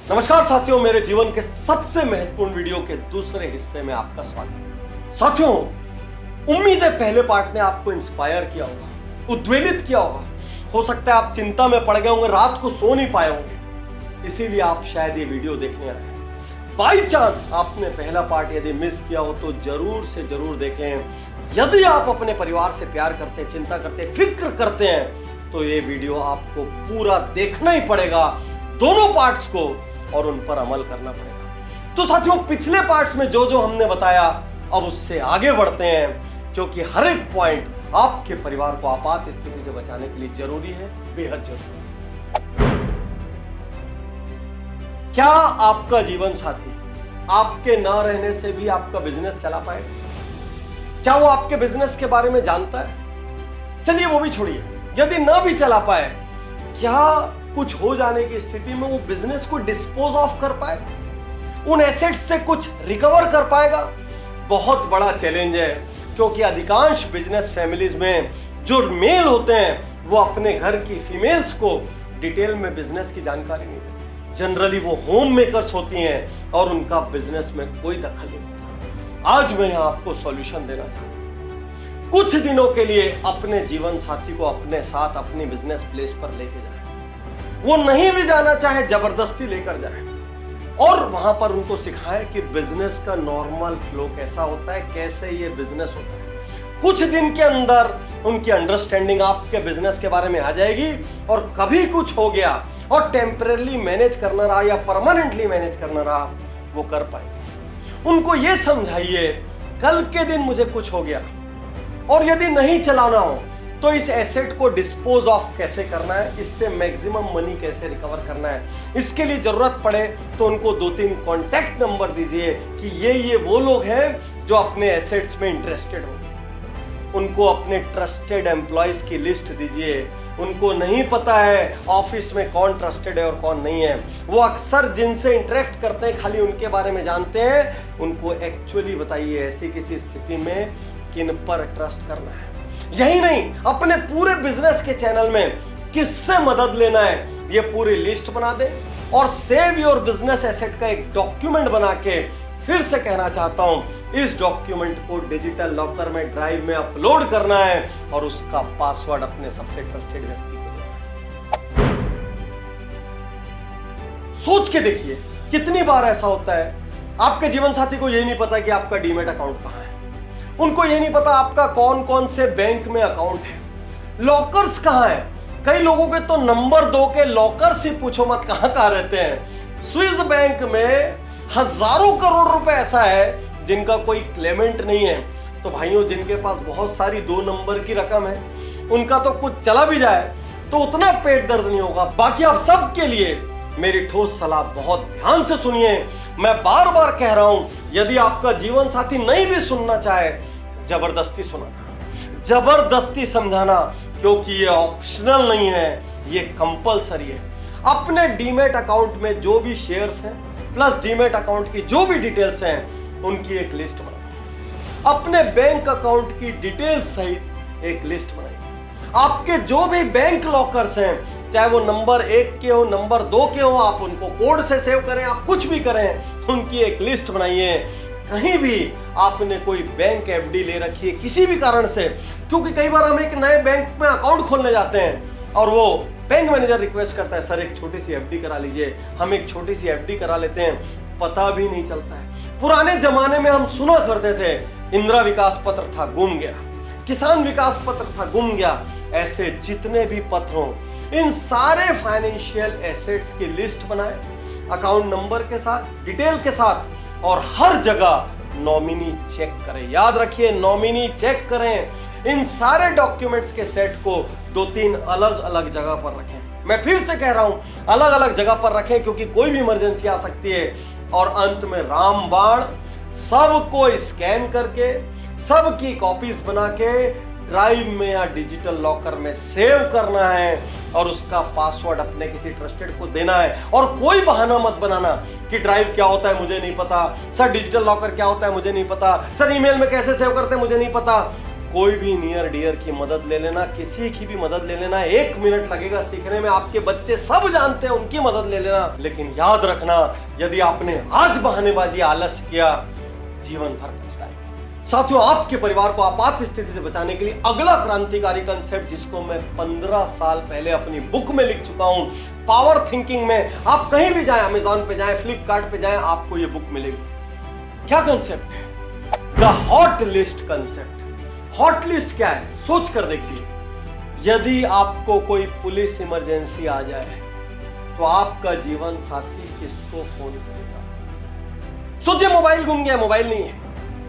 नमस्कार साथियों, मेरे जीवन के सबसे महत्वपूर्ण वीडियो के दूसरे हिस्से में आपका स्वागत है। साथियों, उम्मीद है पहले पार्ट ने आपको इंस्पायर किया होगा, उद्वेलित किया होगा। हो सकता है आप चिंता में पड़ गए होंगे, रात को सो नहीं पाए होंगे, इसीलिए आप शायद ये वीडियो देखने आए हैं। बाई चांस आपने पहला पार्ट यदि मिस किया हो तो जरूर से जरूर देखें। यदि आप अपने परिवार से प्यार करते हैं, चिंता करते हैं, फिक्र करते हैं, तो ये वीडियो आपको पूरा देखना ही पड़ेगा, दोनों पार्ट्स को, और उन पर अमल करना पड़ेगा। तो साथियों, पिछले पार्ट्स में जो जो हमने बताया, अब उससे आगे बढ़ते हैं, क्योंकि हर एक पॉइंट आपके परिवार को आपात स्थिति से बचाने के लिए जरूरी है, बेहद जरूरी है। क्या आपका जीवन साथी आपके ना रहने से भी आपका बिजनेस चला पाएगा? क्या वो आपके बिजनेस के बारे में जानता है? चलिए वो भी छोड़िए, यदि ना भी चला पाए, क्या कुछ हो जाने की स्थिति में वो बिजनेस को डिस्पोज ऑफ कर पाए, उन एसेट्स से कुछ रिकवर कर पाएगा? बहुत बड़ा चैलेंज है, क्योंकि अधिकांश बिजनेस फैमिलीज में जो मेल होते हैं वो अपने घर की फीमेल्स को डिटेल में बिजनेस की जानकारी नहीं देते। जनरली वो होम मेकर्स होती हैं और उनका बिजनेस में कोई दखल नहीं होता। आज मैं यहां आपको सॉल्यूशन देना चाहता हूं। कुछ दिनों के लिए अपने जीवन साथी को अपने साथ अपनी बिजनेस प्लेस पर लेके जाए। वो नहीं भी जाना चाहे, जबरदस्ती लेकर जाए और वहां पर उनको सिखाएं कि बिजनेस का नॉर्मल फ्लो कैसा होता है, कैसे ये बिजनेस होता है। कुछ दिन के अंदर उनकी अंडरस्टैंडिंग आपके बिजनेस के बारे में आ जाएगी, और कभी कुछ हो गया और टेम्परेली मैनेज करना रहा या परमानेंटली मैनेज करना रहा, वो कर पाएंगे। उनको ये समझाइए, कल के दिन मुझे कुछ हो गया और यदि नहीं चलाना हो तो इस एसेट को डिस्पोज ऑफ कैसे करना है, इससे मैक्सिमम मनी कैसे रिकवर करना है। इसके लिए जरूरत पड़े तो उनको 2-3 कॉन्टैक्ट नंबर दीजिए कि ये वो लोग हैं जो अपने एसेट्स में इंटरेस्टेड हो। उनको अपने ट्रस्टेड एम्प्लॉयज की लिस्ट दीजिए। उनको नहीं पता है ऑफिस में कौन ट्रस्टेड है और कौन नहीं है। वो अक्सर जिनसे इंटरेक्ट करते हैं खाली उनके बारे में जानते हैं। उनको एक्चुअली बताइए ऐसी किसी स्थिति में किन पर ट्रस्ट करना है। यही नहीं, अपने पूरे बिजनेस के चैनल में किससे मदद लेना है ये पूरी लिस्ट बना दे, और सेव योर बिजनेस एसेट का एक डॉक्यूमेंट बना के, फिर से कहना चाहता हूं, इस डॉक्यूमेंट को डिजिटल लॉकर में, ड्राइव में अपलोड करना है और उसका पासवर्ड अपने सबसे ट्रस्टेड व्यक्ति को देना है। सोच के देखिए, कितनी बार ऐसा होता है आपके जीवन साथी को यही नहीं पता कि आपका डीमैट अकाउंट कहां है, उनको ये नहीं पता आपका कौन कौन से बैंक में अकाउंट है, लॉकर्स कहां है। कई लोगों के तो नंबर 2 के लॉकर्स ही पूछो मत कहां रहते हैं। स्विस बैंक में हजारों करोड़ रुपए ऐसा है जिनका कोई क्लेमेंट नहीं है। तो भाइयों, जिनके पास बहुत सारी 2 नंबर की रकम है, उनका तो कुछ चला भी जाए तो उतना पेट दर्द नहीं होगा। बाकी आप सबके लिए मेरी ठोस सलाह बहुत ध्यान से सुनिए। मैं बार बार कह रहा हूं, यदि आपका जीवन साथी नहीं भी सुनना चाहे, जबरदस्ती सुनाना, जबरदस्ती समझाना, क्योंकि ये ऑप्शनल नहीं है, ये कंपलसरी है। अपने डीमैट अकाउंट में जो भी शेयर्स हैं प्लस डीमैट अकाउंट की जो भी डिटेल्स हैं उनकी एक लिस्ट बनाइए। अपने बैंक अकाउंट की डिटेल्स सहित एक लिस्ट बनाइए। आपके जो भी बैंक लॉकर्स हैं, चाहे वो नंबर 1 के हो, नंबर 2 के हो, आप उनको कोड से सेव करें, आप कुछ भी करें, उनकी एक लिस्ट बनाइए। कहीं भी आपने कोई बैंक एफडी ले रखी है किसी भी कारण से, क्योंकि कई बार हम एक नए बैंक में अकाउंट खोलने जाते हैं और वो बैंक मैनेजर रिक्वेस्ट करता है, सर एक छोटी सी एफडी करा लीजिए। हम एक छोटी सी एफडी करा लेते हैं, पता भी नहीं चलता है। पुराने जमाने में हम सुना करते थे, इंदिरा विकास पत्र था गुम गया, किसान विकास पत्र था गुम गया। ऐसे जितने भी पत्र हों, इन सारे फाइनेंशियल एसेट्स की लिस्ट बनाएं, अकाउंट नंबर के साथ, डिटेल के साथ, और हर जगह नॉमिनी चेक करें। याद रखिए, नॉमिनी चेक करें। इन सारे डॉक्यूमेंट्स के सेट को 2-3 अलग अलग जगह पर रखें। मैं फिर से कह रहा हूं, अलग अलग जगह पर रखें, क्योंकि कोई भी इमरजेंसी आ सकती है। और अंत में रामबाण, सबको स्कैन करके, सबकी कॉपीज बना के ड्राइव में या डिजिटल लॉकर में सेव करना है, और उसका पासवर्ड अपने किसी ट्रस्टेड को देना है। और कोई बहाना मत बनाना कि ड्राइव क्या होता है मुझे नहीं पता, सर डिजिटल लॉकर क्या होता है मुझे नहीं पता, सर ईमेल में कैसे सेव करते हैं मुझे नहीं पता। कोई भी नियर डियर की मदद ले लेना, किसी की भी मदद ले लेना, 1 मिनट लगेगा सीखने में, आपके बच्चे सब जानते हैं, उनकी मदद ले लेना। लेकिन याद रखना, यदि आपने आज बहानेबाजी आलस्य किया, जीवन भर पछताएंगे। साथियों, आपके परिवार को आपात स्थिति से बचाने के लिए अगला क्रांतिकारी कंसेप्ट, जिसको मैं 15 साल पहले अपनी बुक में लिख चुका हूं, पावर थिंकिंग में, आप कहीं भी जाएं, अमेजॉन पे जाएं, फ्लिपकार्ट पे जाएं, आपको ये बुक मिलेगी। क्या कंसेप्ट है? The hot list concept. Hot list क्या है? सोच कर देखिए, यदि आपको कोई पुलिस इमरजेंसी आ जाए तो आपका जीवन साथी किसको फोन करेगा? सोचिए, मोबाइल गुम गया, मोबाइल नहीं है,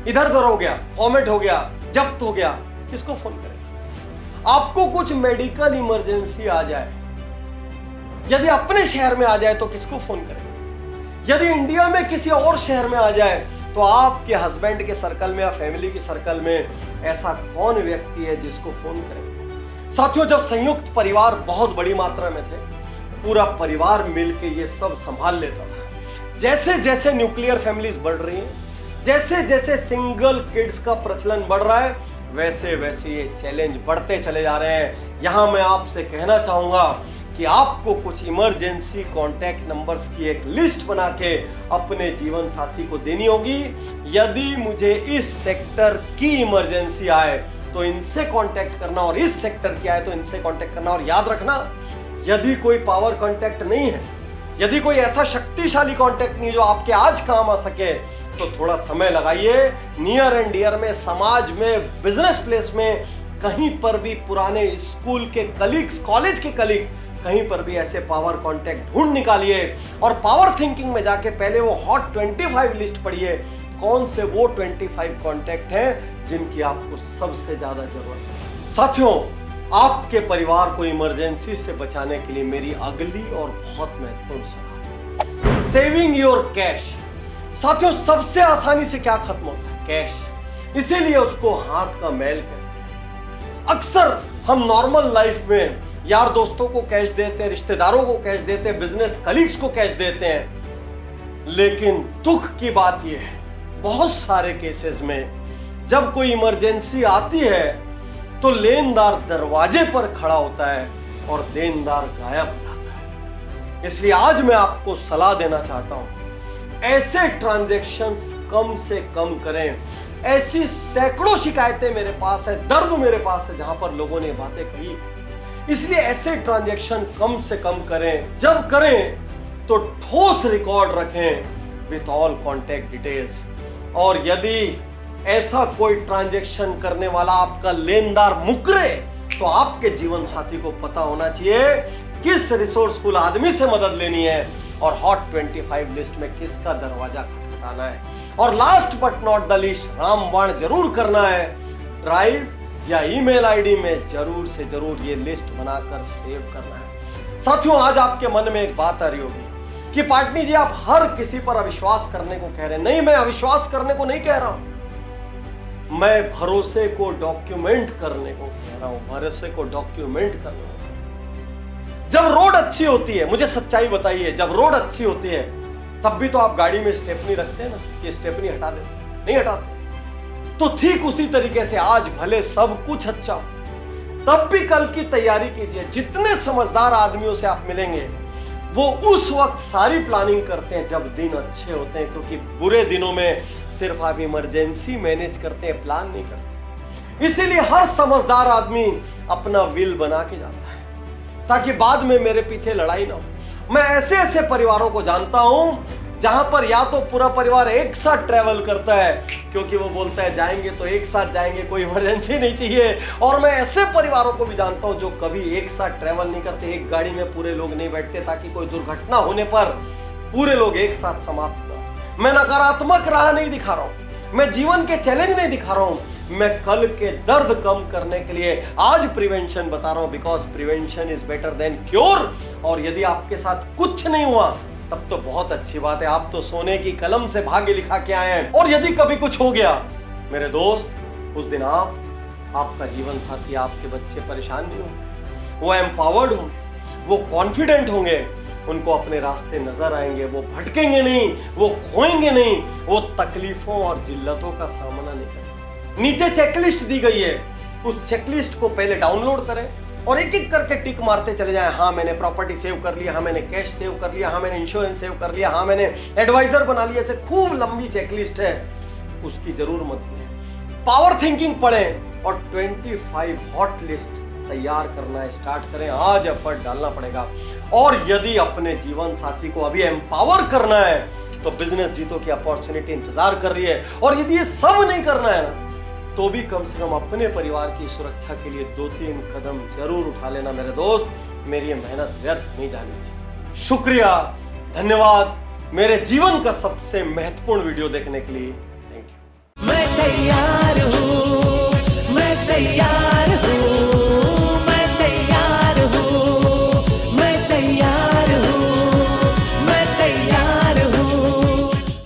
इधर उधर हो गया, फॉर्मेट हो गया, जब्त हो गया, किसको फोन करेगा? आपको कुछ मेडिकल इमरजेंसी आ जाए, यदि अपने शहर में आ जाए तो किसको फोन करेगा? यदि इंडिया में किसी और शहर में आ जाए तो आपके हस्बैंड के सर्कल में या फैमिली के सर्कल में ऐसा कौन व्यक्ति है जिसको फोन करेगा? साथियों, जब संयुक्त परिवार बहुत बड़ी मात्रा में थे, पूरा परिवार मिलकर ये सब संभाल लेता था। जैसे जैसे न्यूक्लियर फैमिलीज बढ़ रही हैं, जैसे जैसे सिंगल किड्स का प्रचलन बढ़ रहा है, वैसे वैसे ये चैलेंज बढ़ते चले जा रहे हैं। यहां मैं आपसे कहना चाहूंगा कि आपको कुछ इमरजेंसी कॉन्टैक्ट नंबर्स की एक लिस्ट बना के अपने जीवन साथी को देनी होगी। यदि मुझे इस सेक्टर की इमरजेंसी आए तो इनसे कांटेक्ट करना, और इस सेक्टर की आए तो इनसे कांटेक्ट करना। और याद रखना, यदि कोई पावर कांटेक्ट नहीं है, यदि कोई ऐसा शक्तिशाली कांटेक्ट नहीं जो आपके आज काम आ सके, तो थोड़ा समय लगाइए। नियर एंड डियर में, समाज में, बिजनेस प्लेस में, कहीं पर भी पुराने स्कूल के कलीग्स, कॉलेज के कलीग्स, कहीं पर भी ऐसे पावर कांटेक्ट ढूंढ निकालिए और पावर थिंकिंग में जाके पहले वो हॉट 25 लिस्ट पढ़िए। कौन से वो 25 कांटेक्ट हैं जिनकी आपको सबसे ज्यादा जरूरत है। साथियों, आपके परिवार को इमरजेंसी से बचाने के लिए मेरी अगली और बहुत महत्वपूर्ण सलाह, सेविंग योर कैश। साथियों, सबसे आसानी से क्या खत्म होता है? कैश। इसीलिए उसको हाथ का मैल कहते हैं। अक्सर हम नॉर्मल लाइफ में यार दोस्तों को कैश देते हैं, रिश्तेदारों को कैश देते हैं, बिजनेस कलीग्स को कैश देते हैं, लेकिन दुख की बात यह है, बहुत सारे केसेस में जब कोई इमरजेंसी आती है तो लेनदार दरवाजे पर खड़ा होता है और देनदार गायब हो जाता है। इसलिए आज मैं आपको सलाह देना चाहता हूं, ऐसे ट्रांजैक्शंस कम से कम करें। ऐसी सैकड़ों शिकायतें मेरे पास है, दर्द मेरे पास है, जहां पर लोगों ने बातें कही है। इसलिए ऐसे ट्रांजैक्शन कम से कम करें। जब करें तो ठोस रिकॉर्ड रखें विथ ऑल कॉन्टैक्ट डिटेल्स। और यदि ऐसा कोई ट्रांजैक्शन करने वाला आपका लेनदार मुकरे, तो आपके जीवन साथी को पता होना चाहिए किस रिसोर्सफुल आदमी से मदद लेनी है और हॉट 25 लिस्ट में किसका दरवाजा खटखटाना है। और last but not the least, रामबाण जरूर करना है। ड्राइव या ईमेल आईडी में जरूर से जरूर ये लिस्ट बनाकर सेव करना है। साथियों, आज आपके मन में एक बात आ रही होगी कि पाटनी जी, आप हर किसी पर अविश्वास करने को कह रहे हैं। नहीं, मैं अविश्वास करने को नहीं कह रहा हूं, मैं भरोसे को डॉक्यूमेंट करने को कह रहा हूं। भरोसे को डॉक्यूमेंट करने को कह रहा हूं। जब रोड अच्छी होती है, मुझे सच्चाई बताइए, जब रोड अच्छी होती है तब भी तो आप गाड़ी में स्टेपनी रखते हैं ना, कि स्टेपनी हटा देते? नहीं हटाते। तो ठीक उसी तरीके से आज भले सब कुछ अच्छा हो, तब भी कल की तैयारी कीजिए। जितने समझदार आदमियों से आप मिलेंगे, वो उस वक्त सारी प्लानिंग करते हैं जब दिन अच्छे होते हैं, क्योंकि बुरे दिनों में सिर्फ आप इमरजेंसी मैनेज करते हैं, प्लान नहीं करते। इसीलिए हर समझदार आदमी अपना विल बना के जाता है ताकि बाद में मेरे पीछे लड़ाई ना हो। मैं ऐसे ऐसे परिवारों को जानता हूं जहां पर या तो पूरा परिवार एक साथ ट्रैवल करता है, क्योंकि वो बोलता है जाएंगे तो एक साथ जाएंगे, कोई इमरजेंसी नहीं चाहिए। और मैं ऐसे परिवारों को भी जानता हूं जो कभी एक साथ ट्रैवल नहीं करते, एक गाड़ी में पूरे लोग नहीं बैठते ताकि कोई दुर्घटना होने पर पूरे लोग एक साथ समाप्त हो। मैं नकारात्मक राह नहीं दिखा रहा हूं, मैं जीवन के चैलेंज नहीं दिखा रहा हूं, मैं कल के दर्द कम करने के लिए आज प्रिवेंशन बता रहा हूं, because prevention is better than cure. और यदि आपके साथ कुछ नहीं हुआ तब तो बहुत अच्छी बात है, आप तो सोने की कलम से भाग्य लिखा के आए हैं। और यदि कभी कुछ हो गया मेरे दोस्त, उस दिन आपका जीवन साथी, आपके बच्चे परेशान नहीं होंगे, वो एम्पावर्ड होंगे, वो कॉन्फिडेंट होंगे, उनको अपने रास्ते नजर आएंगे, वो भटकेंगे नहीं, वो खोएंगे नहीं, वो तकलीफों और जिल्लतों का सामना नहीं करेंगे। नीचे चेकलिस्ट दी गई है, उस चेकलिस्ट को पहले डाउनलोड करें और एक एक करके टिक मारते चले जाएं। हाँ मैंने प्रॉपर्टी सेव कर लिया, हाँ मैंने कैश सेव कर लिया, हाँ मैंने इंश्योरेंस सेव कर लिया, हाँ मैंने एडवाइजर बना लिया। ऐसे खूब लंबी चेकलिस्ट है, उसकी जरूर मत कीजिए। पावर थिंकिंग पढ़ें और 25 हॉट लिस्ट तैयार करना स्टार्ट करें। आज एफर्ट डालना पड़ेगा। और यदि अपने जीवन साथी को अभी एम्पावर करना है तो बिजनेस जीतो की अपॉर्चुनिटी इंतजार कर रही है। और यदि ये सब नहीं करना है ना, तो भी कम से कम अपने परिवार की सुरक्षा के लिए 2-3 कदम जरूर उठा लेना मेरे दोस्त। मेरी ये मेहनत व्यर्थ नहीं जानी चाहिए। शुक्रिया, धन्यवाद मेरे जीवन का सबसे महत्वपूर्ण वीडियो देखने के लिए।